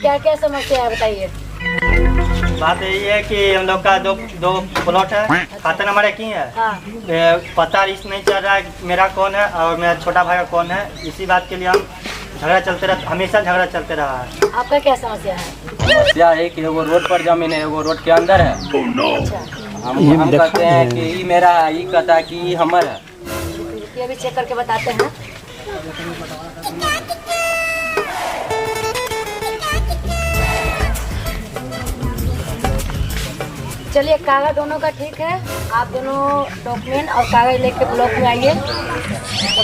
क्या क्या समस्या है बताइए। बात यही है कि हम लोग का दो दो प्लॉट है, खाता नंबर एक ही है। हाँ। पता इस नहीं चल रहा है मेरा कौन है और मेरा छोटा भाई का कौन है। इसी बात के लिए हम झगड़ा चलते रहता, हमेशा झगड़ा चलते रहा है। आपका क्या समस्या है? समस्या है कि एगो रोड पर जमीन है, एगो रोड के अंदर है। अच्छा, हम कहते हैं कि ये मेरा है, ये कहता है कि ये हमर है। ये अभी चेक करके बताते हैं। चलिए, कागज दोनों का ठीक है। आप दोनों डॉक्यूमेंट और कागज लेके ब्लॉक में आइए।